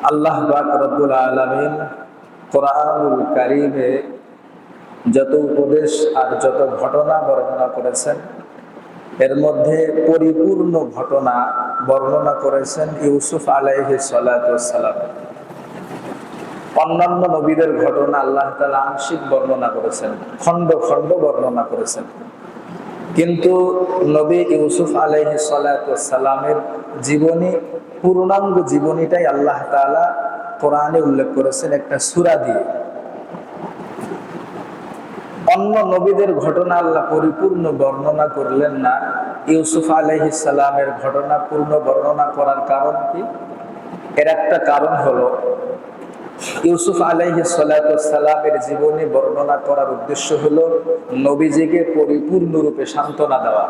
আল্লাহ পাক রব্বুল আলামিন কোরআনুল কারীমে যত উপদেশ আর যত ঘটনা বর্ণনা করেছেন, এর মধ্যে পরিপূর্ণ ঘটনা বর্ণনা করেছেন ইউসুফ আলাইহিস সালাতু ওয়াস সালাম। অন্যান্য নবীদের ঘটনা আল্লাহ তাআলা আংশিক বর্ণনা করেছেন, খণ্ড খণ্ড বর্ণনা করেছেন, কিন্তু নবী ইউসুফ আলাইহিস সালাতু ওয়াস সালামের জীবনী, পূর্ণাঙ্গ জীবনীটাই আল্লাহ তাআলা কোরআনে উল্লেখ করেছেন একটা সূরা দিয়ে। অন্য নবীদের ঘটনা আল্লাহ পরিপূর্ণ বর্ণনা করলেন না, ইউসুফ আলাইহিস সালামের ঘটনা পূর্ণ বর্ণনা করার কারণ কি? এর একটা কারণ হলো ইউসুফ আলাইহিস সালাতু ওয়াস সালামের জীবনী বর্ণনা করার উদ্দেশ্য হলো নবীজিকে পরিপূর্ণরূপে সান্ত্বনা দেওয়া।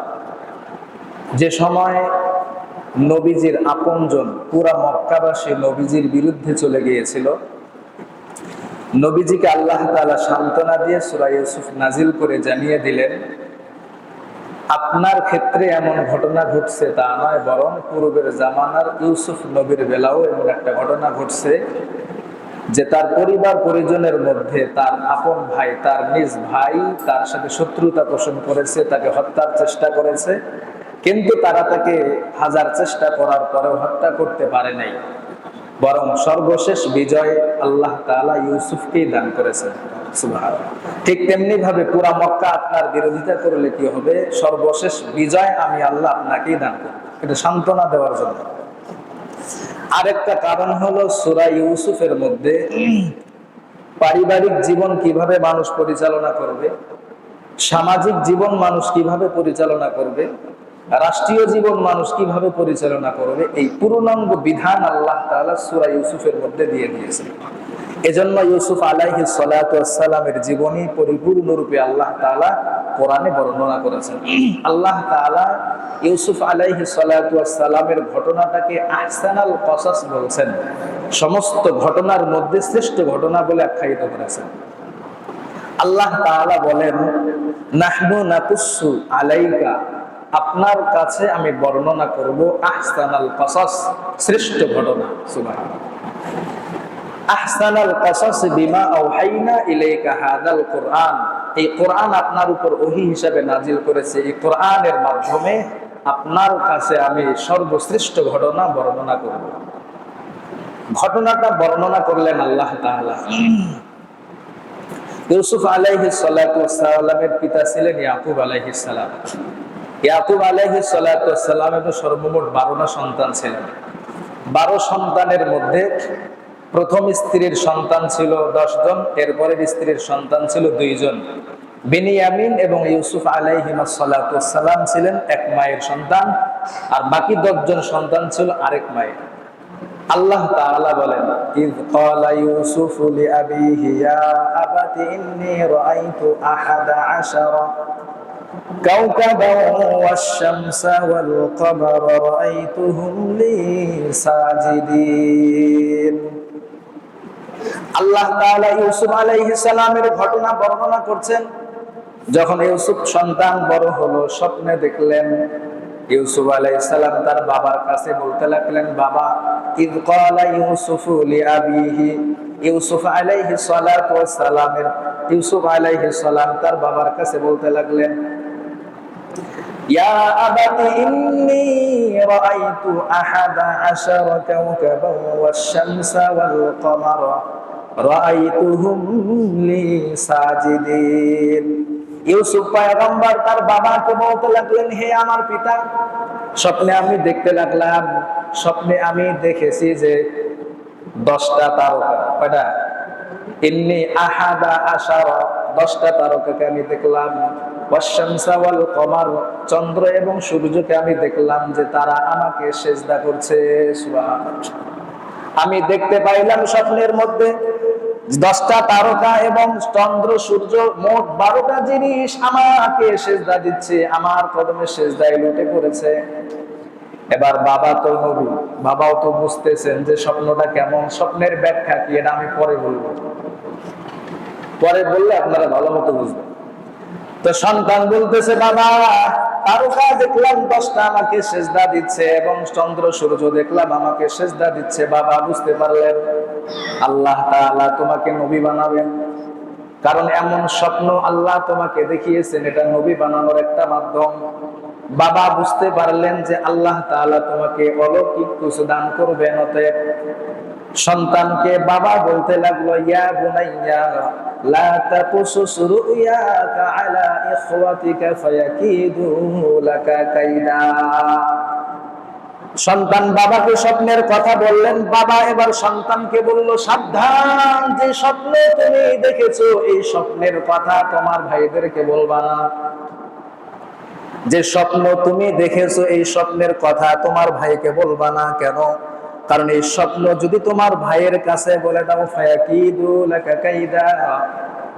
যে সময় নবীজির আপনজন পুরা মক্কাবাসী নবীজির বিরুদ্ধে চলে গিয়েছিল, নবীজিকে আল্লাহ তাআলা সান্ত্বনা দিয়ে সূরা ইউসুফ নাজিল করে জানিয়ে দিলেন, আপনার ক্ষেত্রে এমন ঘটনা ঘটছে তা নয়, বরং পূর্বের জামানার ইউসুফ নবীর বেলাও এমন একটা ঘটনা ঘটছে যে তার পরিবার পরিজনের মধ্যে তার আপন ভাই, তার নিজ ভাই তার সাথে শত্রুতা পোষণ করেছে, তাকে হত্যার চেষ্টা করেছে, কিন্তু তারা তাকে হাজার চেষ্টা করার পরেও হত্যা করতে পারে নাই, বরং সর্বশেষ বিজয় আল্লাহ তাআলা ইউসুফকেই দান করেছেন। সুবহানাল্লাহ। ঠিক তেমনি ভাবে পুরা মক্কা আপনার বিরোধিতা করলে কি হবে, সর্বশেষ বিজয় আমি আল্লাহ আপনাকেই দান করব। এটা সান্ত্বনা দেওয়ার জন্য। আরেকটা কারণ হলো সূরা ইউসুফের মধ্যে পারিবারিক জীবন কিভাবে মানুষ পরিচালনা করবে, সামাজিক জীবন মানুষ কিভাবে পরিচালনা করবে, রাষ্ট্রীয় জীবন মানুষ কিভাবে পরিচালনা করবে, এই পূর্ণাঙ্গ বিধান আল্লাহ তাআলা সূরা ইউসুফের মধ্যে দিয়ে দিয়েছেন। এজন্য ইউসুফ আলাইহিস সালাতু ওয়াস সালামের জীবনী পরিপূর্ণরূপে আল্লাহ তাআলা কোরআনে বর্ণনা করেছেন। আল্লাহ তাআলা ইউসুফ আলাইহিস সালাতু ওয়াস সালামের ঘটনাটাকে আহসানাল কসাস বলছেন, সমস্ত ঘটনার মধ্যে শ্রেষ্ঠ ঘটনা বলে আখ্যায়িত করেছেন। আল্লাহ তাআলা বলেন, নাহনু নাকুসু আলাইকা, আপনার কাছে আমি বর্ণনা করব আহসানাল কসাস, শ্রেষ্ঠ ঘটনা। সুবহানাল্লাহ। আহসানাল কসাস বিমা আওহাইনা ইলাইকা হাদাল কুরআন, এই কোরআন আপনার উপর ওহী হিসাবে নাজিল করেছে, এই কোরআনের মাধ্যমে আপনার কাছে আমি সর্বশ্রেষ্ঠ ঘটনা বর্ণনা করব। ঘটনাটা বর্ণনা করলেন আল্লাহ তাআলা। ইউসুফ আলাইহিস সালাতু ওয়াস সালামের পিতা ছিলেন ইয়াকুব আলাইহিস সালাম। ইয়াকুব আলাইহিস সালাতু ওয়াস সালামের সর্বমোট 12টা সন্তান ছিলেন। 12 সন্তানের মধ্যে প্রথম স্ত্রীর সন্তান ছিল 10 জন, এরপরের স্ত্রীর সন্তান ছিল 2 জন। বিনিয়ামিন এবং ইউসুফ আলাইহিস সালাতু ওয়াস সালাম ছিলেন এক মায়ের সন্তান, আর বাকি 10 জন সন্তান ছিল আরেক মায়ের। আল্লাহ তাআলা বলেন, ইয ক্বালা ইউসুফু লিআবিহি ইয়া আবাতি ইন্নী রাআইতু আহাদা আশারা কাওকাবান ওয়াশ-শামসা ওয়াল কমারা রাআইতুহুম লি সাজিদিন। আল্লাহ তাআলা ইউসুফ আলাইহিস সালামের ঘটনা বর্ণনা করছেন। যখন ইউসুফ সন্তান বড় হলো, স্বপ্নে দেখলেন ইউসুফ আলাইহিস সালাম তার বাবার কাছে বলতে লাগলেন, বাবা, ইয ক্বালা ইউসুফু লিআবিহি, ইউসুফ আলাইহিস সালাতু ওয়াস সালামের ইউসুফ আলাইহিস সালাম তার বাবার কাছে বলতে লাগলেন, ইয়া আবাতি ইন্নী রাআইতু আহাদা আশারা কাওকাবান ওয়াশ-শামসা ওয়াল কমারা রাআইতুহুম লি সাজিদিন। ইউসুফ পয়গম্বর তার বাবাকে বলতে লাগলেন, হে আমার পিতা, স্বপ্নে আমি দেখতে লাগলাম, স্বপ্নে আমি দেখেছি যে 10টা তারকা। কয়টা? ইন্নী আহাদা আশারা, 10টা তারকাকে আমি দেখলাম। ওয়াশ-শামসা ওয়াল কমার, চন্দ্র এবং সূর্যকে আমি দেখলাম যে তারা আমাকে সিজদা করছে। সুবহানাল্লাহ। আমি দেখতে পাইলাম স্বপ্নের মধ্যে 10টা তারকা এবং চন্দ্র সূর্য, মোট 12টা জিনিস আমাকে সিজদা দিচ্ছে, আমার কদমে সিজদায় লুটে পড়েছে। এবার বাবা তো নবী, বাবাও তো বুঝতেছেন যে স্বপ্নটা কেমন, স্বপ্নের ব্যাখ্যা কি, এটা আমি পরে বলবো, পরে বললে আপনারা ভালো মতো বুঝবেন। তো সন্তান বলতেছে, বাবা, তারকা দেখলাম 10টা আমাকে সেজদা দিচ্ছে এবং চন্দ্র সূর্য দেখলাম আমাকে সেজদা দিচ্ছে। বাবা বুঝতে পারলেন আল্লাহ তাআলা তোমাকে নবী বানাবেন, কারণ এমন স্বপ্ন আল্লাহ তোমাকে দেখিয়েছেন, এটা নবী বানানোর একটা মাধ্যম। বাবা বুঝতে পারলেন যে আল্লাহ তাআলা তোমাকে অলৌকিক কিছু দান করবেন। অতএব সন্তানকে বাবা বলতে লাগলো, ইয়া বুনাইয়া লা তাকুসুস রুয়াকা আলা ইখওয়াতিকা ফায়াকিদু লাকা কাইদা। সন্তান বাবাকে স্বপ্নের কথা বললেন, বাবা এবার সন্তানকে বলল, সাবধান, যে স্বপ্ন তুমি দেখেছো এই স্বপ্নের কথা তোমার ভাইদেরকে বলবা না। যে স্বপ্ন তুমি দেখেছো এই স্বপ্নের কথা তোমার ভাইকে বলবা না। কেন? কারণ এই স্বপ্ন যদি তোমার ভাইয়ের কাছে বলে দাও, ফায়াকিদু লাকা কাইদা,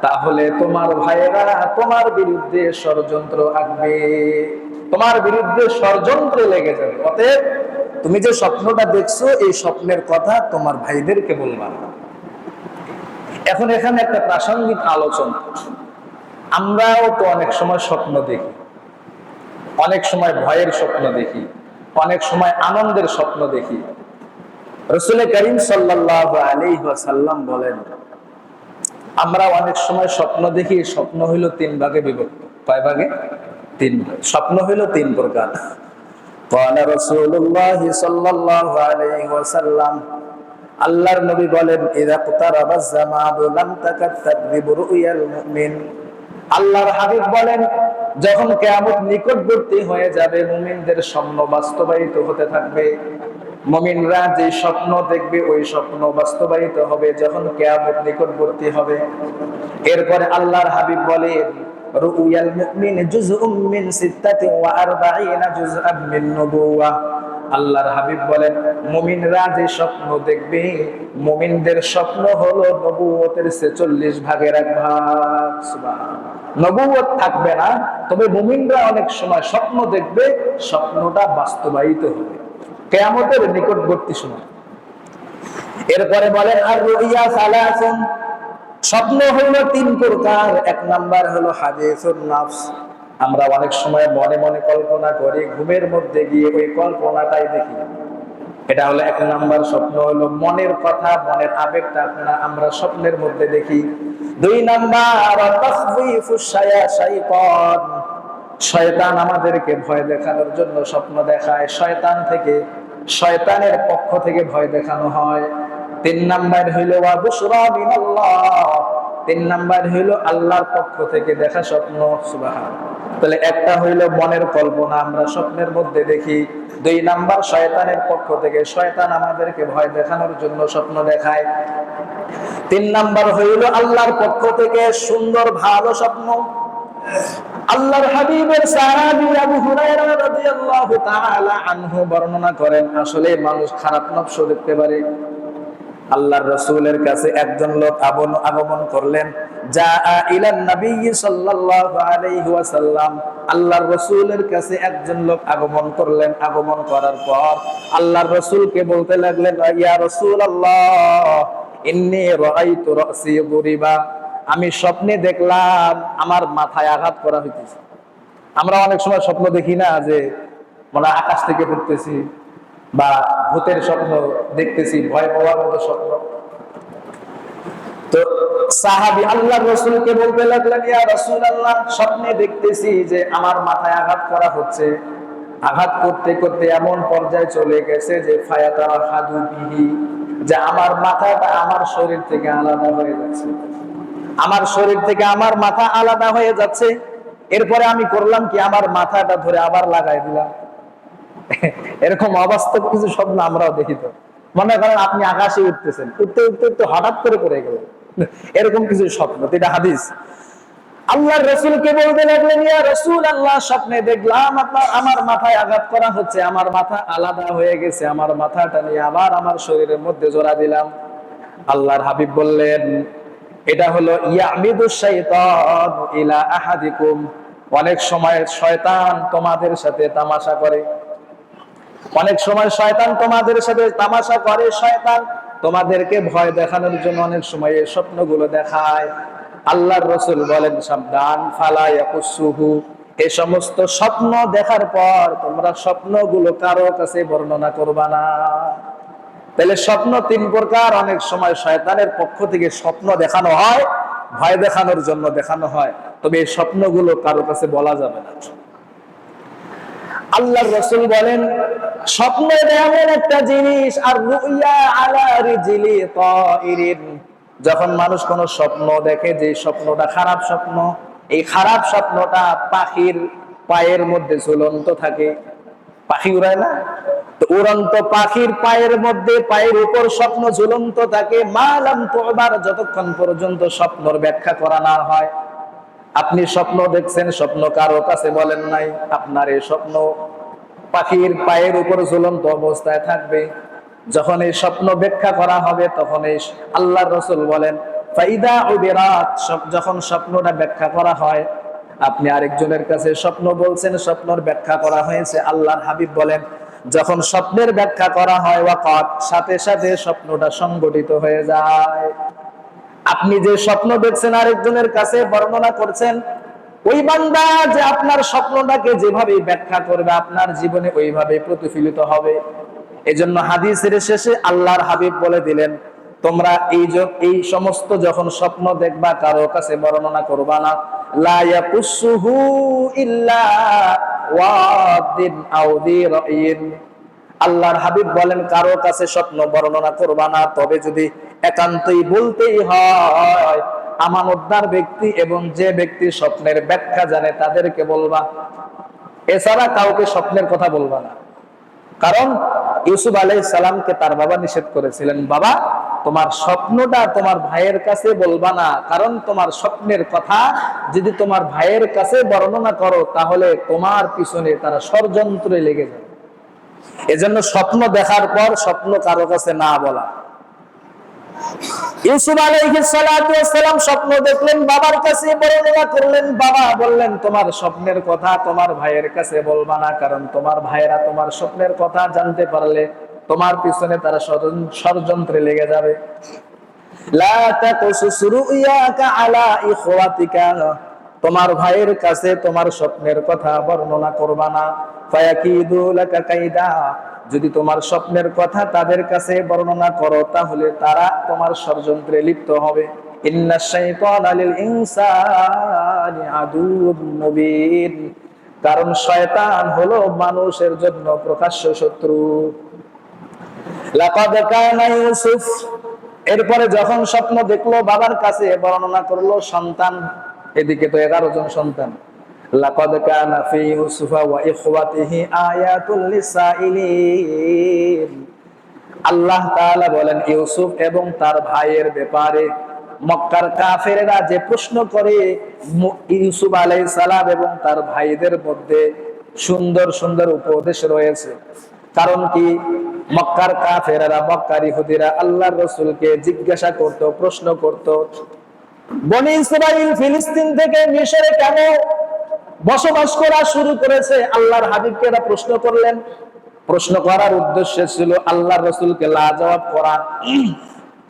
তাহলে তোমার ভাইয়েরা তোমার বিরুদ্ধে ষড়যন্ত্র আঁকবে, তোমার বিরুদ্ধে ষড়যন্ত্রে লেগে যাবে। অতএব তুমি যে স্বপ্নটা দেখছো এই স্বপ্নের কথা তোমার ভাইদেরকে বলবা না। এখন এখানে একটা প্রাসঙ্গিক আলোচনা। আমরাও তো অনেক সময় স্বপ্ন দেখি, অনেক সময় ভয়ের স্বপ্ন দেখি, অনেক সময় আনন্দের স্বপ্ন দেখি। রাসূল করিম সাল্লাল্লাহু আলাইহি ওয়াসাল্লাম বলেন, আমরা অনেক সময় স্বপ্ন দেখি, স্বপ্ন হইল 3 ভাগে বিভক্ত। কয় ভাগে? 3 ভাগ। স্বপ্ন হইল 3 প্রকার। قال রাসূলুল্লাহ সাল্লাল্লাহু আলাইহি ওয়াসাল্লাম, আল্লাহর নবী বলেন, ইযা ইকতারাবাজ জামানু লাম তাকাদ তাকযিবু রুয়াল মুমিন। আল্লাহর হাবিব বলেন, যখন কিয়ামত নিকটবর্তী হয়ে যাবে মুমিনদের স্বপ্ন বাস্তবায়িত হতে থাকবে। মুমিনরা যে স্বপ্ন দেখবে ওই স্বপ্ন বাস্তবায়িত হবে যখন কিয়ামত নিকটবর্তী হবে। এরপরে আল্লাহর হাবিব বলেন, রুয়াল মুমিন জুজউম মিন 46 জুজআম মিন নবুওয়াহ। আল্লাহর হাবিব বলেন, মুমিনরা যে স্বপ্ন দেখবে, মুমিনদের স্বপ্ন হলো নবুয়তের 46 ভাগের 1 ভাগ। সুবহানাল্লাহ। নবুয়ত থাকবে না, তবে মুমিনরা অনেক সময় স্বপ্ন দেখবে, স্বপ্নটা বাস্তবায়িত হবে কিয়ামতের নিকটবর্তী সময়। এরপরে বলেন, আর রুইয়া সালাসুন, স্বপ্ন হলো 3 প্রকার। 1 নাম্বার হলো হাদিসুন নাফস, আমরা অনেক সময় মনে মনে কল্পনা করি, ঘুমের মধ্যে গিয়ে ওই কল্পনাটাই দেখি। এটা হলো 1 নাম্বার স্বপ্ন, হলো মনের কথা, মনের আবেগটা আমরা স্বপ্নের মধ্যে দেখি। 2 নাম্বার তাখফিফুশ শায়াতান, শয়তান আমাদেরকে ভয় দেখানোর জন্য স্বপ্ন দেখায়, শয়তান থেকে, শয়তানের পক্ষ থেকে ভয় দেখানো হয়। 3 নাম্বার হইলো ওয়া বুশরা মিনাল্লাহ, 3 নাম্বার হইলো আল্লাহর পক্ষ থেকে দেখা স্বপ্ন। সুবহানাল্লাহ। তাহলে একটা হইলো মনের কল্পনা, আমরা স্বপ্নের মধ্যে দেখি। 2 নাম্বার শয়তানের পক্ষ থেকে, শয়তান আমাদেরকে ভয় দেখানোর জন্য স্বপ্ন দেখায়। 3 নাম্বার হইলো আল্লাহর পক্ষ থেকে সুন্দর ভালো স্বপ্ন। আল্লাহর হাবিবের সাহাবী আবু হুরায়রা রাদিয়াল্লাহু তাআলা আনহু বর্ণনা করেন, আসলে মানুষ খারাপ নকশ দেখতে পারে। আল্লাহর রাসূলের কাছে একজন লোক আগমন করলেন, জাআ ইলান নবী সাল্লাল্লাহু আলাইহি ওয়াসাল্লাম, আল্লাহর রাসূলের কাছে একজন লোক আগমন করলেন। আগমন করার পর আল্লাহর রাসূলকে বলতে লাগলেন, ইয়া রাসূলুল্লাহ, ইন্নী রাআইতু রাসি দুরিবা, আমি স্বপ্নে দেখলাম আমার মাথায় আঘাত করা হইতেছে। আমরা অনেক সময় স্বপ্ন দেখি না, যে মানে আকাশ থেকে পড়তেছি বা ভূতের স্বপ্ন দেখতেছি, ভয় পাওয়ার মতো স্বপ্ন। তো সাহাবী আল্লাহর রাসূলকে বলতে লাগলেন, ইয়া রাসূলুল্লাহ, স্বপ্নে দেখতেছি যে আমার মাথায় আঘাত করা হচ্ছে। আঘাত করতে করতে এমন পর্যায়ে চলে গেছে যে ফায়াতারা হাদু বিহি, যে আমার মাথাটা আমার শরীর থেকে আলাদা হয়ে যাচ্ছে, আমার শরীর থেকে আমার মাথা আলাদা হয়ে যাচ্ছে। এরপরে আমি করলাম কি, আমার মাথাটা ধরে আবার লাগাই দিলাম। এরকম অবাস্তব কিছু স্বপ্ন আমরাও দেখি। তো মনে করেন আপনি আকাশে উঠতেছেন, উঠতে উঠতে উঠতে হঠাৎ করে পড়ে গেলেন, এরকম কিছু স্বপ্ন। এটা হাদিস। আল্লাহর রাসূলকে বলতে লাগলেন, ইয়া রাসূলুল্লাহ, স্বপ্নে দেখলাম আমার মাথায় আঘাত করা হচ্ছে, আমার মাথা আলাদা হয়ে গেছে, আমার মাথাটা নিয়ে আবার আমার শরীরের মধ্যে জোড়া দিলাম। আল্লাহর হাবিব বললেন, এটা হলো ইয়ামিদুশ শাইতান ইলা আহাদিকুম, অনেক সময় শয়তান তোমাদের সাথে তামাশা করে, অনেক সময় শয়তান তোমাদের সাথে তামাশা করে, শয়তান তোমাদেরকে ভয় দেখানোর জন্য অনেক সময় এই স্বপ্নগুলো দেখায়। আল্লাহর রাসূল বলেন, সাবধান, ফালা ইয়াকুসুহু, এই সমস্ত স্বপ্ন দেখার পর তোমরা স্বপ্নগুলো কারো কাছে বর্ণনা করবা না। তাহলে স্বপ্ন তিন প্রকার। অনেক সময় শয়তানের পক্ষ থেকে স্বপ্ন দেখানো হয়, ভয় দেখানোর জন্য দেখানো হয়, তবে এই স্বপ্নগুলো কারো কাছে বলা যাবে না। আল্লাহর রাসূল বলেন, স্বপ্ন এমন একটা জিনিস, আর রুইয়া আলা রিজলি তাইরিন, যখন মানুষ কোন স্বপ্ন দেখে যে স্বপ্নটা খারাপ স্বপ্ন, এই খারাপ স্বপ্নটা পাখির পায়ের মধ্যে ঝুলন্ত থাকে। পাখি উড়ায় না, তো উড়ন্ত পাখির পায়ের মধ্যে, পায়ের উপর স্বপ্ন ঝুলন্ত থাকে, মালাম তুবার, যতক্ষণ পর্যন্ত স্বপ্নর ব্যাখ্যা করা না হয়। আপনি স্বপ্ন দেখছেন, স্বপ্ন কারো কাছে বলেন নাই, আপনার এই স্বপ্ন পাখির পায়ের উপর ঝুলন্ত অবস্থায় থাকবে। যখন এই স্বপ্ন ব্যাখ্যা করা হবে, তখন এই আল্লাহর রাসূল বলেন, ফাইদা উবিরাত, যখন স্বপ্নটা ব্যাখ্যা করা হয়, আপনি আরেকজনের কাছে স্বপ্ন বলছেন, স্বপ্নের ব্যাখ্যা করা হয়েছে, আল্লাহর হাবিব বলেন, যখন স্বপ্নের ব্যাখ্যা করা হয়, ওয়াকাত, সাথে সাথে স্বপ্নটা সংগঠিত হয়ে যায়। আপনি যে স্বপ্ন দেখছেন আরেকজনের কাছে বর্ণনা করছেন, ওই বান্দা যে আপনার স্বপ্নটাকে যেভাবে ব্যাখ্যা করবে, আপনার জীবনে ওইভাবে প্রতিফলিত হবে। এজন্য হাদিসের শেষে আল্লাহর হাবিব বলে দিলেন, তোমরা এই সমস্ত যখন স্বপ্ন দেখবা, কারো কাছে বর্ণনা করবা না। লা ইয়াকুসুহু ইল্লা ওয়াদিন আও যী রাইন। আল্লাহর হাবিব বলেন, কারো কাছে স্বপ্ন বর্ণনা করবা না, তবে যদি একান্তই বলতেই হয়, আমানতদার ব্যক্তি এবং যে ব্যক্তি স্বপ্নের ব্যাখ্যা জানে তাদেরকে বলবা। এছাড়া কাউকে স্বপ্নের কথা বলবা না। কারণ ইউসুফ আলাইহিস সালামকে তার বাবা নিষেধ করেছিলেন, বাবা তোমার স্বপ্নটা তোমার ভাইয়ের কাছে বলবা না, কারণ তোমার স্বপ্নের কথা যদি তোমার ভাইয়ের কাছে বর্ণনা করো, তাহলে তোমার পিছনে তারা ষড়যন্ত্রে লেগে যাবে। এজন্য স্বপ্ন দেখার পর স্বপ্ন কারো কাছে না বলা। ইউসুফ আলাইহিস সালাতু ওয়াস সালাম স্বপ্ন দেখলেন, বাবার কাছে বর্ণনা করলেন, বাবা বললেন, তোমার স্বপ্নের কথা তোমার ভাইয়ের কাছে বলবা না, কারণ তোমার ভাইয়েরা তোমার স্বপ্নের কথা জানতে পারলে তোমার পিছনে তারা ষড়যন্ত্রে লেগে যাবে। লা তাকুসুস রুয়াকা আলা ইখওয়াতিকা, তোমার ভাইয়ের কাছে তোমার স্বপ্নের কথা বর্ণনা করবা না। ফায়াকিদু লাকা কাইদা, যদি তোমার স্বপ্নের কথা তাদের কাছে বর্ণনা করো, তাহলে তারা তোমার ষড়যন্ত্রে লিপ্ত হবে। ইন্নাশ শাইতানা লিল ইনসানি আদুউম মুবিন, কারণ শয়তান হলো মানুষের জন্য প্রকাশ্য শত্রু। লাকাদ কানা ইউসুফ, এরপরে যখন স্বপ্ন দেখলো, বাবার কাছে বর্ণনা করলো, সন্তান, এদিকে তো 11 জন সন্তান। লাকাদ কানা ফি ইউসুফা ওয়া ইখওয়াতিহি আয়াতুল লিসাইলিন, আল্লাহ তাআলা বলেন, ইউসুফ এবং তার ভাইয়ের ব্যাপারে মক্কার কাফেররা যে প্রশ্ন করে, ইউসুফ আলাইহিস সালাম এবং তার ভাইদের মধ্যে সুন্দর সুন্দর উপদেশ রয়েছে। কারণ কি, মক্কার কাফেররা, মক্কার ইহুদিরা আল্লাহর রাসূলকে জিজ্ঞাসা করত, প্রশ্ন করত, বনি ইসরাইল ফিলিস্তিন থেকে মিশরে কেন বসবাস করা শুরু করেছে? আল্লাহর হাবিবকে এরা প্রশ্ন করলেন। প্রশ্ন করার উদ্দেশ্য ছিল আল্লাহর রাসূলকে লাজবাব করা।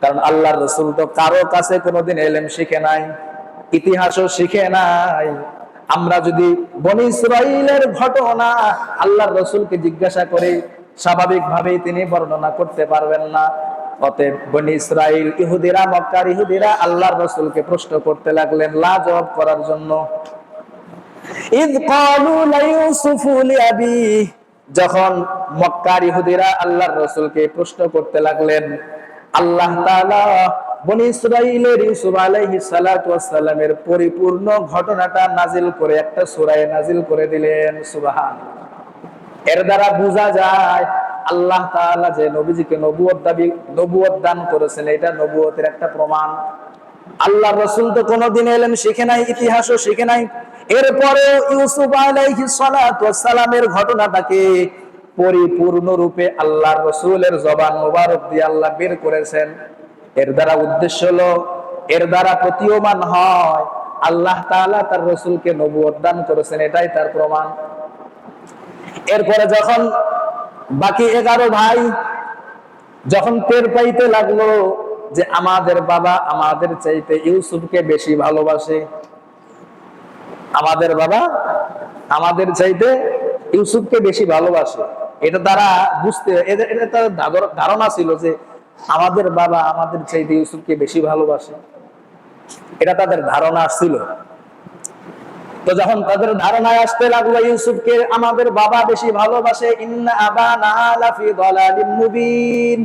কারণ আল্লাহর রাসূল তো কারো কাছে কোনোদিন ইলম শিখে নাই, ইতিহাসও শিখে নাই। আমরা যদি বনি ইসরাইলের ঘটনা আল্লাহর রাসূলকে জিজ্ঞাসা করি, স্বাভাবিকভাবেই তিনি বর্ণনা করতে পারবেন না। অতএব বনি ইসরাইল, ইহুদিরা, মক্কার ইহুদিরা আল্লাহর রাসূলকে প্রশ্ন করতে লাগলেন লাজবাব করার জন্য। ইয ক্বালু লা ইউসুফু লিআবি, যখন মক্কার ইহুদিরা আল্লাহর রাসূলকে প্রশ্ন করতে লাগলেন, আল্লাহ তাআলা বনি ইসরাইলের ইউসুফ আলাইহিস সালাতু ওয়াস সালামের পরিপূর্ণ ঘটনাটা নাজিল করে একটা সূরায়ে নাজিল করে দিলেন। সুবহানাল্লাহ। এর দ্বারা বোঝা যায় আল্লাহ তাআলা যে নবীজিকে নবুয়ত দান করেছেন, এটা নবুয়তের একটা প্রমাণ। আল্লাহর রাসূল তো কোনোদিন ইলম শিখে নাই, ইতিহাসও শিখে নাই। এরপরে ইউসুফ আলাইহিস সালাতু ওয়াস সালামের ঘটনাটাকে পরিপূর্ণ রূপে আল্লাহর রাসূলের জবান মোবারক দিয়ে আল্লাহ বের করেছেন। এর দ্বারা উদ্দেশ্য হলো, এর দ্বারা প্রতীয়মান হয় আল্লাহ তাআলা তার রাসূলকে নবুয়ত দান করেছেন, এটাই তার প্রমাণ। এরপরে যখন বাকি 11 ভাই যখন টের পাইতে লাগলো যে আমাদের বাবা আমাদের চাইতে ইউসুফকে বেশি ভালোবাসে, আমাদের বাবা আমাদের চাইতে ইউসুফকে বেশি ভালোবাসে। এটা তারা বুঝতে, এটা তাদের ধারণা ছিল যে আমাদের বাবা আমাদের চাইতে ইউসুফকে বেশি ভালোবাসে, এটা তাদের ধারণা ছিল। তো যখন তাদের ধারণায় আসতে লাগলো ইউসুফকে আমাদের বাবা বেশি ভালোবাসে, ইন্না আবানা লাফি দালালিম মুবিন,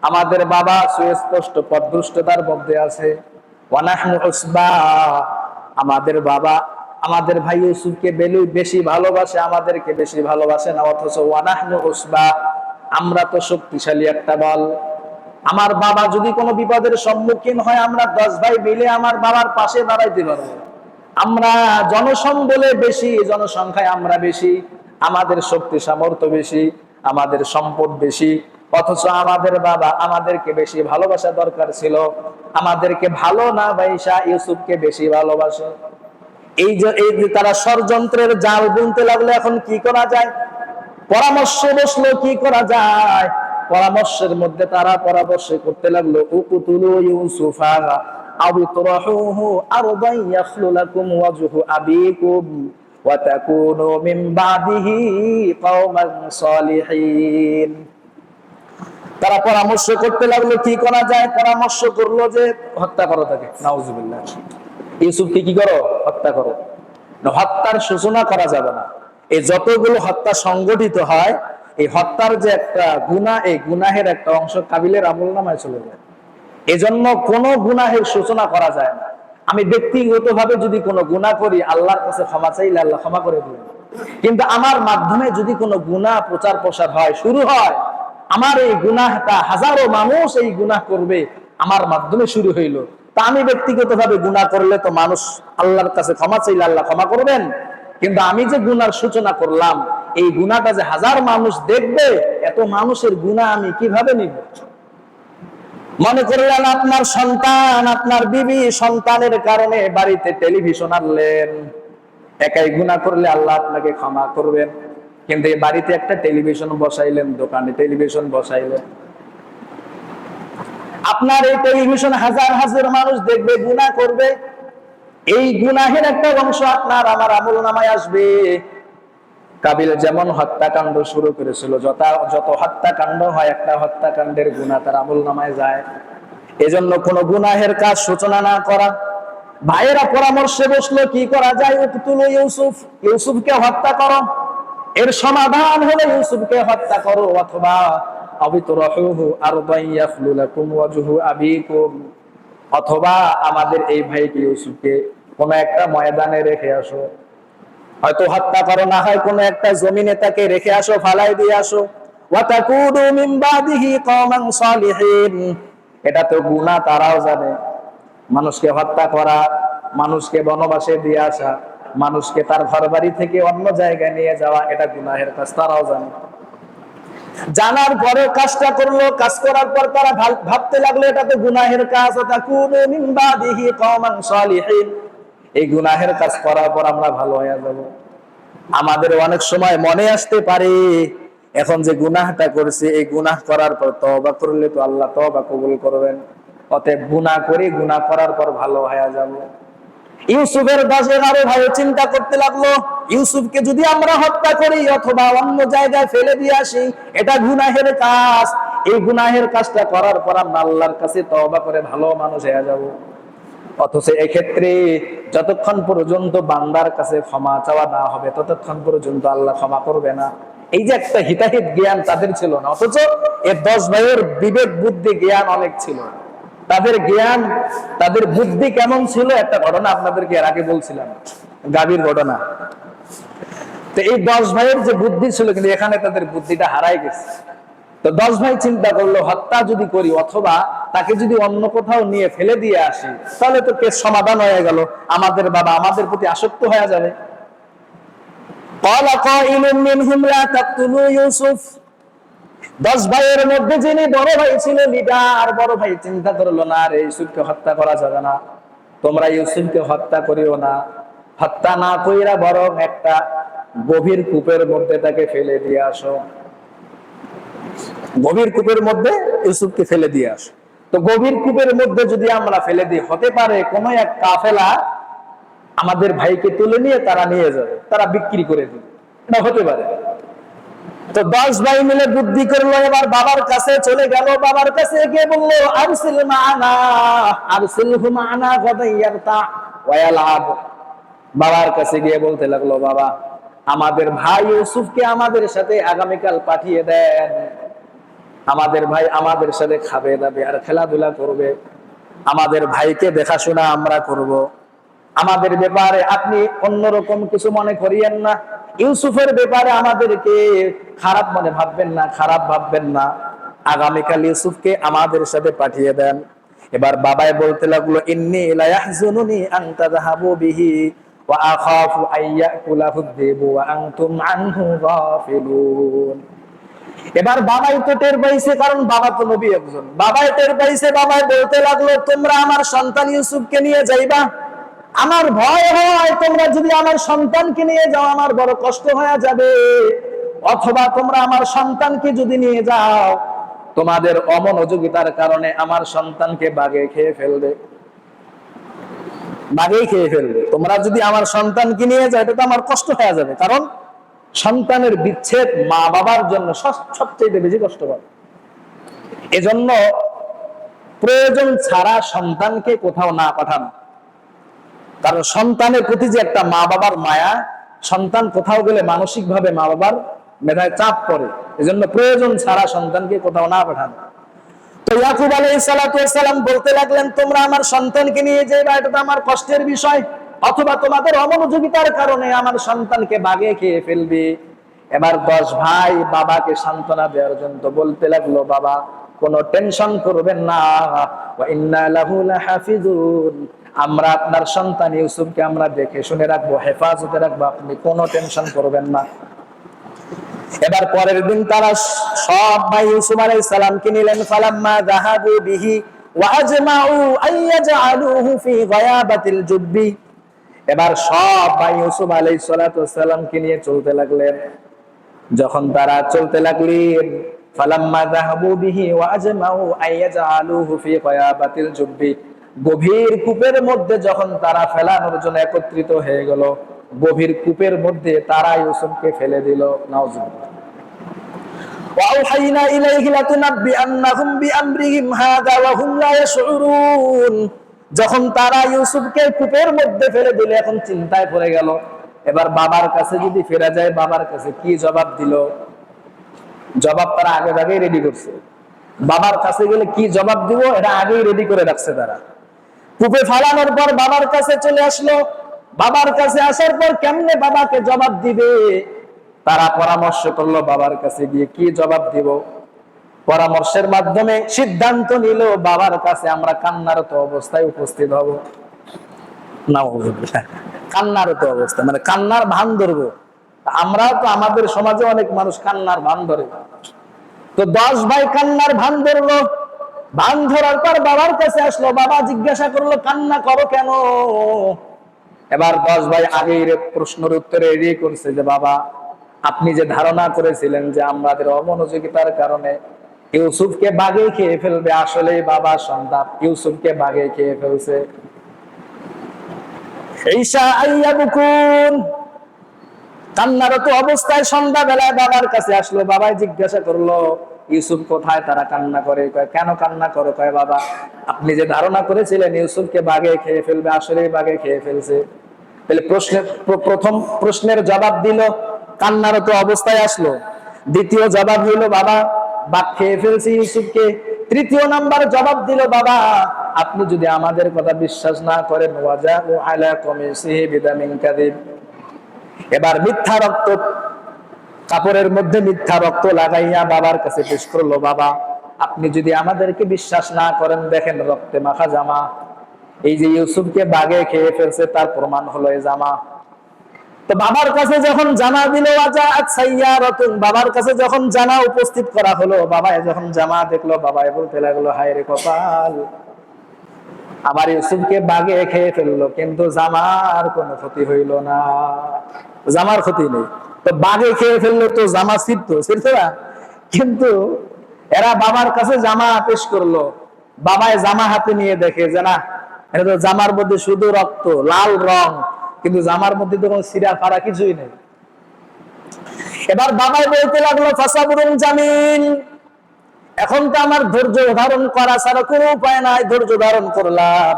আমাদের বাবা সুস্পষ্ট পথভ্রষ্টতার মধ্যে আছে। ওয়া নাহনু উসবা, আমাদের বাবা আমাদের ভাই ইউসুফকে বেশি ভালোবাসে, আমাদেরকে বেশি ভালোবাসে না। অথচ ওয়া নাহনু উসবা, আমরা তো শক্তিশালী একটা দল। আমার বাবা যদি কোনো বিপদের সম্মুখীন হয়, আমরা 10 ভাই মিলে আমার বাবার পাশে দাঁড়াইতে পারবো। আমরা জনসম্বলে বেশি, জনসংখ্যায় আমরা বেশি, আমাদের শক্তি সামর্থ্য বেশি, আমাদের সম্পদ বেশি। অথচ আমাদের বাবা আমাদেরকে বেশি ভালোবাসা দরকার ছিল, আমাদেরকে ভালো না বাইসা ইউসুফকে বেশি ভালোবাসে। এই যে তারা ষড়যন্ত্রের জাল বুনতে লাগলো। এখন কি করা যায়? পরামর্শ বসলো কি করা যায়। পরামর্শের মধ্যে তারা পরামর্শ করতে লাগলো, উকুতুলু ইউসুফা আও ইতরাহুহু আরদান ইয়াখলু লাকুম ওয়াজহু আবিকুম ওয়া তাকুনু মিন বাদিহি কওমান সালিহিন। তারা পরামর্শ করতে লাগলো কি করা যায়। পরামর্শ করলো যে হত্যা করো তাকে, নাউজুবিল্লাহ। ইউসুফকে কি করো? হত্যা করো। হত্যার সূচনা করা যাবে না। এই যতগুলো হত্যা সংগঠিত হয়, এই হত্যার যে একটা গুনাহ, এই গুনাহের একটা অংশ কাবিলের আমলনামায় চলে যায়। এজন্য কোনো গুনাহের সূচনা করা যায় না। আমি ব্যক্তিগতভাবে যদি কোনো গুনাহ করি, আল্লাহর কাছে ক্ষমা চাইলে আল্লাহ ক্ষমা করে দিবেন। কিন্তু আমার মাধ্যমে যদি কোনো গুনাহ প্রচার প্রসার হয়, শুরু হয়, আমার এই গুনাহটা হাজারো মানুষ এই গুনাহ করবে, আমার মাধ্যমে শুরু হইলো। তা আমি ব্যক্তিগতভাবে গুনাহ করলে তো মানুষ আল্লাহর কাছে ক্ষমা চাইলে আল্লাহ ক্ষমা করবেন। কিন্তু আমি যে গুনার সূচনা করলাম, এই গুনাহটা যে হাজার মানুষ দেখবে, এত মানুষের গুনাহ আমি কিভাবে নিব? মনে করলেন আপনার সন্তান, আপনার বিবি সন্তানের কারণে বাড়িতে টেলিভিশন আনলেন, একাই গুনাহ করলে আল্লাহ আপনাকে ক্ষমা করবেন। কিন্তু এই বাড়িতে একটা টেলিভিশন বসাইলেন, দোকানে টেলিভিশন বসাইলেন, আপনার এই টেলিভিশন হাজার হাজার মানুষ দেখবে, গুনাহ করবে। এই গুনাহের একটা অংশ আপনার আমার আমলনামায় আসবে। কাবিল যেমন হত্যাকাণ্ড শুরু করেছিল, যত হত্যাকাণ্ড হয়, একটা হত্যাকাণ্ডের গুনাহ তার আমলনামায় যায়। এজন্য কোন গুনাহের কাজ সূচনা না করা। ভাইয়েরা পরামর্শে বসলো কি করা যায়। উকতুলু ইউসুফ, ইউসুফকে হত্যা করো। এর সমাধান হলো ইউসুফকে হত্যা করো, অথবা আবিতরাহুহু আরদান ইয়াখলু লাকুম ওয়াজহু আবিকুম, অথবা আমাদের এই ভাইকে ইউসুফকে কোন একটা ময়দানে রেখে আসো। হয়তো হত্যা করো, না হয় কোন একটা জমিনে তাকে রেখে আসো, ফালাই দিয়ে আসো। ওয়া তাকুনু মিন বাদিহি কওমান সালিহিন, এটা তো গুনাহ তারাও জানে। মানুষকে হত্যা করা, মানুষকে বনবাসে দিয়ে আসা, মানুষকে তার ঘরবাড়ি থেকে অন্য জায়গায় নিয়ে যাওয়া, এটা গুনাহের কাজ, তারাও জানে। জানার পরে কাজটা করলো, কাজ করার পর তারা ভাবতে লাগলো এটা তো গুনাহের কাজ। তাকুনু মিন বাদিহি কওমান সালিহিন, এই গুনাহের কাজ করার পর আমরা ভালো হয়ে যাব। আমাদের অনেক সময় মনে আসতে পারে এখন যে গুনাহটা করেছে, এই গুনাহ করার পর তওবা করলে তো আল্লাহ তওবা কবুল করবেন। অতএব গুনাহ করে, গুনাহ করার পর ভালো হয়ে যাব। ইউসুফের 10-11 ভাই চিন্তা করতে লাগলো, ইউসুফকে যদি আমরা হত্যা করি অথবা অন্য জায়গায় ফেলে দিয়ে আসি, এটা গুনাহের কাজ। এই গুনাহের কাজটা করার পর আমরা আল্লাহর কাছে তওবা করে ভালো মানুষ হয়ে যাব। অথচ এক্ষেত্রে যতক্ষণ পর্যন্ত বান্দার কাছে ক্ষমা চাওয়া না হবে, ততক্ষণ পর্যন্ত আল্লাহ ক্ষমা করবে না। এই যে একটা হিতাহিত জ্ঞান তাদের ছিল না। অথচ এই 10 ভাইয়ের বিবেক বুদ্ধি জ্ঞান অনেক ছিল। তাদের জ্ঞান, তাদের বুদ্ধি কেমন ছিল, একটা ঘটনা আপনাদেরকে এর আগে বলছিলাম, গাভীর ঘটনা। তো এই 10 ভাইয়ের যে বুদ্ধি ছিল, কিন্তু এখানে তাদের বুদ্ধিটা হারাই গেছে। তো 10 ভাই চিন্তা করলো হত্যা যদি করি অথবা তাকে যদি অন্য কোথাও নিয়ে ফেলে দিয়ে আসি, তাহলে তো কেস সমাধান হয়ে গেল, আমাদের বাবা আমাদের প্রতি আসক্ত হয়ে যাবে। ক্বালা কাইলুম মিনহুম লা তাকতুলু ইউসুফ, 10 ভাইয়ের মধ্যে যিনি বড় ভাই ছিল, লিডার, বড় ভাই চিন্তা করলো না রে, ইউসুফকে হত্যা করা যাবে না, তোমরা ইউসুফকে হত্যা করিও না। হত্যা না কইরা বরং একটা গভীর কূপের মধ্যে তাকে ফেলে দিয়ে আসো। গভীর কূপের মধ্যে ইউসুফকে ফেলে দিয়ে আসো। তো গভীর কূপের মধ্যে যদি আমরা ফেলে দিই, হতে পারে কোন এক কাফেলা আমাদের ভাইকে তুলে নিয়ে তারা নিয়ে যাবে, তারা বিক্রি করে দিবে, এটা হতে পারে। তো 10 ভাই মিলে বুদ্ধি করলো, এবার বাবার কাছে চলে গেল, বাবার কাছে গিয়ে বললো আরসিল মা'ানা, আরসিলহু মা'ানা গাদান ইয়ারতা ওয়া ইয়ালআব। বাবার কাছে গিয়ে বলতে লাগলো, বাবা আমাদের ভাই ইউসুফকে আমাদের সাথে আগামীকাল পাঠিয়ে দেন, আমাদের ভাই আমাদের সাথে খাবে দাবে আর খেলাধুলা করবে, আমাদের ভাইকে দেখাশোনা আমরা করব, আমাদের ব্যাপারে আপনি অন্যরকম কিছু মনে করিয়েন না, ইউসুফের ব্যাপারে আমাদেরকে খারাপ মনে ভাববেন না, খারাপ ভাববেন না, আগামীকাল ইউসুফকে আমাদের সাথে পাঠিয়ে দেন। এবার বাবাই বলতে লাগলো, ইন্নী লা ইয়াহজুনুনি আন তাযহাবু বিহি ওয়া আখাফু আইয়াকুলাহু যিবু ওয়া আনতুম আনহু গাফিলুন। এবার বাবাই তো টের পাইছে, কারণ বাবা তো নবী একজন, বাবাই টের পাইছে, বাবাই বলতে লাগলো, তোমরা আমার সন্তান ইউসুফকে নিয়ে যাইবা, আমার ভয় হয় তোমরা যদি আমার সন্তানকে নিয়ে যাও আমার বড় কষ্ট হয়ে যাবে, অথবা তোমরা আমার সন্তানকে যদি নিয়ে যাও তোমাদের অমনোযোগিতার কারণে আমার সন্তানকে বাঘে খেয়ে ফেলবে, বাঘেই খেয়ে ফেলবে, তোমরা যদি আমার সন্তানকে নিয়ে যাও এটা তো আমার কষ্ট হয়ে যাবে, কারণ সন্তানের বিচ্ছেদ মা বাবার জন্য সবচেয়ে বেশি কষ্টকর। এজন্য প্রয়োজন ছাড়া সন্তানকে কোথাও না পাঠানো, কারণ সন্তানের প্রতি যে একটা মা বাবার মায়া, সন্তান কোথাও গেলে মানসিক ভাবে মা বাবার মেধায় চাপ পড়ে, এজন্য প্রয়োজন ছাড়া সন্তানকে কোথাও না পাঠানো। তো ইয়াকুব আলাইহিস সালাতু ওয়াস সালাম বলতে লাগলেন, তোমরা আমার সন্তানকে নিয়ে যাইবা, এটা তো আমার কষ্টের বিষয়, অথবা তোমাদের অমনোযোগিতার কারণে আমার সন্তানকে বাঘে খেয়ে ফেলবে। এবার 10 ভাই বাবাকে সান্ত্বনা দেওয়ার জন্য বলতে লাগলো, বাবা কোনো টেনশন করবেন না, ওয়া ইন্না লাহু লাহাফিজুন, আমরা আপনার সন্তান ইউসুফকে আমরা দেখে শুনে রাখবো, হেফাজতে রাখবো, আপনি কোনো টেনশন করবেন না। এবার পরের দিন তারা সব ভাই ইউসুফ আলাইহিস সালামকে নিলেন, ফালাম্মা যাহাবু বিহি ওয়া আজমাউ আইয়াজআলুহু ফি গায়াবাতিল জুব্বি। এবার সব ভাই ইউসুফ আলাইহিস সালাতু ওয়াস সালামকে নিয়ে চলতে লাগলেন, যখন তারা চলতে লাগলেন, ফালাম্মা যাহাবু বিহি ওয়া আজমাউ আইয়াজআলুহু ফি গায়াবাতিল জুব্বি, গভীর কূপের মধ্যে যখন তারা ফেলানোর জন্য একত্রিত হয়ে গেল, গভীর কূপের মধ্যে তারা ইউসুফকে ফেলে দিল। নাউজুবিল্লাহ। وأوحينا إليه لتنبئنهم بأمرهم هذا وهم لا يشعرون। যখন তারা ইউসুফকে কূপের মধ্যে ফেলে দিল, এখন চিন্তায় পড়ে গেল, এবার বাবার কাছে যদি ফেরা যায়, বাবার কাছে কি জবাব দিল? জবাব তারা আগে আগেই রেডি করছে, বাবার কাছে গেলে কি জবাব দিব এটা আগেই রেডি করে রাখছে তারা। কূপে ফালানোর পর বাবার কাছে চলে আসলো, বাবার কাছে আসার পর কেমনে বাবাকে জবাব দিবে, তারা পরামর্শ করলো বাবার কাছে গিয়ে কি জবাব দিব। পরামর্শের মাধ্যমে সিদ্ধান্ত নিল, বাবার কাছে আমরা কান্নারত অবস্থায় উপস্থিত হব। নাউজুবিল্লাহ, কান্নারত অবস্থা মানে কান্নার ভান ধরবো। আমরাও তো আমাদের সমাজে অনেক মানুষ কান্নার ভান ধরে, তো 10 ভাই কান্নার ভান ধরলো, ভান ধরার পর বাবার কাছে আসলো, বাবা জিজ্ঞাসা করলো কান্না করো কেন? এবার 10 ভাই আগের প্রশ্নের উত্তরে এড়িয়ে করছে যে, বাবা আপনি যে ধারণা করেছিলেন যে আমাদের অমনোযোগিতার কারণে ইউসুফকে বাঘে খেয়ে ফেলবে, আসলে বাবা সন্তান ইউসুফকে বাঘে খেয়ে ফেলছে। ঈশা আইয়াবুকুন, কান্নারত অবস্থায় সন্ধ্যা বেলায় বাবার কাছে আসলো, বাবাই জিজ্ঞাসা করলো ইউসুফ কোথায়? তারা কান্না করে। কয় কেন কান্না করো? কয় বাবা আপনি যে ধারণা করেছিলেন ইউসুফকে বাঘে খেয়ে ফেলবে, আসলেই বাঘে খেয়ে ফেলছে। তাহলে প্রথম প্রশ্নের জবাব দিল, কান্নারত অবস্থায় আসলো। দ্বিতীয় জবাব হইল বাবা বাঘ খেয়ে ফেলছে ইউসুফকে। তৃতীয় নাম্বার জবাব দিল, বাবা আপনি যদি আমাদের কথা বিশ্বাস না করেন, ওয়াজাউ আলা কমিসিহি বিদামিন কাযিব, এবার মিথ্যা রক্ত, কাপড়ের মধ্যে মিথ্যা রক্ত লাগাইয়া বাবার কাছে পেশ করলো, বাবা আপনি যদি আমাদেরকে বিশ্বাস না করেন, দেখেন রক্তে মাখা জামা, এই যে ইউসুফকে বাঘে খেয়ে ফেলছে তার প্রমাণ হলো এই জামা। তো বাবার কাছে যখন জামা দিল, বাবার কাছে যখন জামা উপস্থিত করা হলো, বাবা যখন জামা দেখলো, বাবা বলতে লাগলো, হায় রে কপাল, আমার ইউসুফকে বাঘে খেয়ে ফেললো, কিন্তু জামার কোনো ক্ষতি হইল না, জামার ক্ষতি নেই। তো বাঘে খেয়ে ফেললো তো জামা ছিঁড়তো না, কিন্তু এরা বাবার কাছে জামা পেশ করলো, বাবায় জামা হাতে নিয়ে দেখে যে না, এটা তো জামার মধ্যে শুধু রক্ত, লাল রং, কিন্তু জামার মধ্যে তো কোনো সিরা ফারা কিছুই নেই। এবার বাবাই বলতে লাগলো ফাসাবরুন জামিল, এখন তো আমার ধৈর্য ধারণ করা ছাড়া কোনো উপায় নাই, ধৈর্য ধারণ করলাম।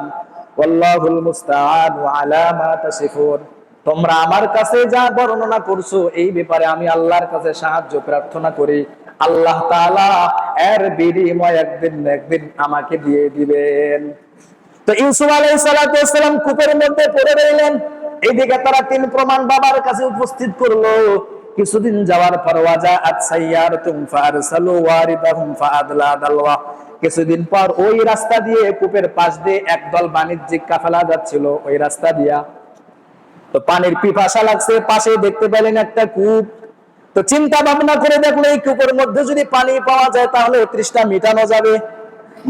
ওয়াল্লাহুল মুস্তাআনু আলা মা তাসিফুন, তোমরা আমার কাছে যা বর্ণনা করছো এই ব্যাপারে আমি আল্লাহর কাছে সাহায্য প্রার্থনা করি, আল্লাহ তাআলা এর বিনিময় একদিন না একদিন আমাকে দিয়ে দিবেন। তো ইউসুফ আলাইহিস সালাতু ওয়াস সালাম কূপের মধ্যে পড়ে রইলেন। এইদিকে তারা তিন প্রমাণ বাবার কাছে উপস্থিত করলো। কিছুদিন যাওয়ার পর ওয়াজাআত সাইয়ারাতুন ফারসালু ওয়ারিদাহুম ফাআদলা দালওয়া, কিছুদিন পর ওই রাস্তা দিয়ে কূপের পাশ দিয়ে একদল বাণিজ্যিক কাফেলা যাচ্ছিল ওই রাস্তা দিয়া। তো পানির পিপাসা লাগছে, পাশে দেখতে পেলেন একটা কূপ। তো চিন্তা ভাবনা করে দেখলো এই কূপের মধ্যে যদি পানি পাওয়া যায় তাহলে তৃষ্ণা মিটানো যাবে।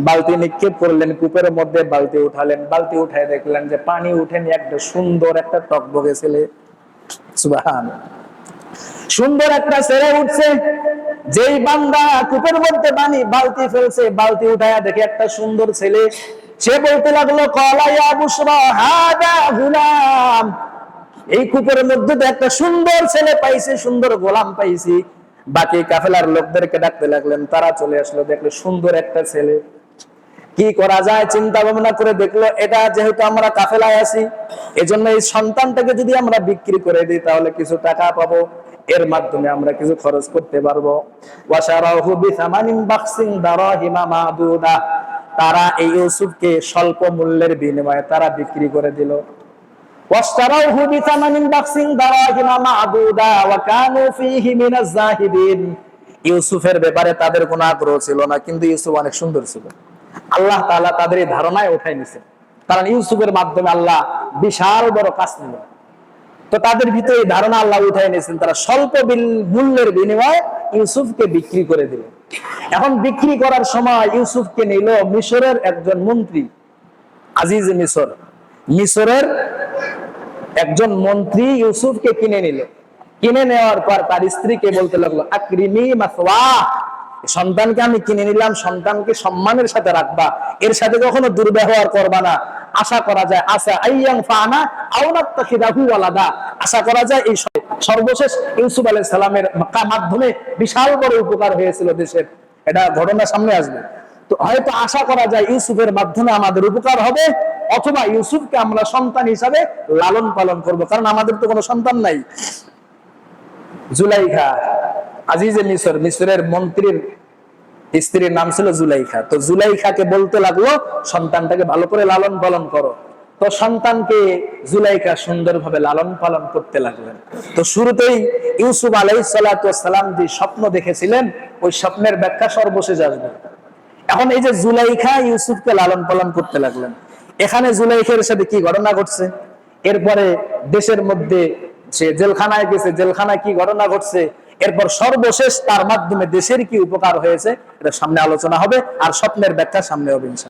বালতি নিক্ষেপ করলেন কূপের মধ্যে, বালতি উঠালেন, বালতি উঠায় দেখলেন যে পানি উঠেনি, একটা সুন্দর একটা টকবগে ছেলে, সুবহানাল্লাহ, সুন্দর একটা ছেলে উঠছে। যেই বান্দা কূপের মধ্যে পানি বালতি ফেলছে, বালতি উঠায়া দেখে একটা সুন্দর ছেলে, সে বলতে লাগলো ক্বালা ইয়া বুশরা হাদা গুলাম, এই কূপের মধ্যে তো একটা সুন্দর ছেলে পাইছি, সুন্দর গোলাম পাইছি। বাকি কাফেলার লোকদেরকে ডাকতে লাগলেন, তারা চলে আসলো, দেখলো সুন্দর একটা ছেলে। কি করা যায় চিন্তা ভাবনা করে দেখলো এটা যেহেতু আমরা কাফেলায় আছি, এজন্য এই সন্তানটাকে যদি আমরা বিক্রি করে দিই তাহলে কিছু টাকা পাবো, এর মাধ্যমে আমরা কিছু খরচ করতে পারবো। ওয়াশারাহু বিসামানিন বাখসিন দারাহিমা মাদুদা, তারা এই ইউসুফকে স্বল্প মূল্যের বিনিময়ে তারা বিক্রি করে দিল। ওয়াশারাহু বিসামানিন বাখসিন দারাহিমা মাদুদা ওয়া কানু ফীহি মিনাজ জাহিদিন, ইউসুফের ব্যাপারে তাদের কোনো আগ্রহ ছিল না, কিন্তু ইউসুফ অনেক সুন্দর ছিল। আল্লাহ তাআলা তাদের এই ধারণায় উঠাই নিছেন, কারণ ইউসুফের মাধ্যমে আল্লাহ বিশাল বড় কাজ নিলেন। তো তাদের ভিতরে এই ধারণা আল্লাহ উঠাই নিয়েছেন, তারা স্বল্প মূল্যের বিনিময়ে ইউসুফকে বিক্রি করে দিল। এখন বিক্রি করার সময় ইউসুফকে নিল মিশরের একজন মন্ত্রী, আজিজ মিশর, মিশরের একজন মন্ত্রী ইউসুফকে কিনে নিল। কিনে নেওয়ার পর তার স্ত্রীকে বলতে লাগলো আকরিমি মাসওয়া, সন্তানকে আমি কিনে নিলাম, সন্তানকে সম্মানের সাথে রাখবা, এর সাথে কখনো দুর্ব্যবহার করবা না। আশা করা যায় আসা আইয়াং ফানা আও নাত্তাখিদাহু ওয়ালাদা, আশা করা যায় এই সর্বশেষ ইউসুফ আলাইহিস সালামের মাধ্যমে বিশাল বড় উপকার হয়েছিল দেশের, এটা ঘটনা সামনে আসবে। তো হয়তো আশা করা যায় ইউসুফের মাধ্যমে আমাদের উপকার হবে, অথবা ইউসুফকে আমরা সন্তান হিসাবে লালন পালন করব, কারণ আমাদের তো কোনো সন্তান নাই। জুলাইখা, আজিজে মিশর, মিশরের মন্ত্রীর স্ত্রীর নাম ছিল জুলাইখা। তো জুলাইখাকে বলতে লাগলো সন্তানটাকে ভালো করে লালন পালন করো। তো সন্তানকে জুলাইখা সুন্দরভাবে লালন পালন করতে লাগলেন। তো শুরুতেই ইউসুফ আলাইহিস সালাতু ওয়াস সালাম যে স্বপ্ন দেখেছিলেন ওই স্বপ্নের ব্যাখ্যা সর্বশেষ আসবে। এখন এই যে জুলাইখা ইউসুফকে লালন পালন করতে লাগলেন, এখানে জুলাইখার সাথে কি ঘটনা ঘটছে, এরপরে দেশের মধ্যে সে জেলখানায় গেছে, জেলখানায় কি ঘটনা ঘটছে, এরপর সর্বশেষ তার মাধ্যমে দেশের কি উপকার হয়েছে, এটা সামনে আলোচনা হবে, আর স্বপ্নের ব্যাখ্যা সামনে হবে ইনশাআল্লাহ।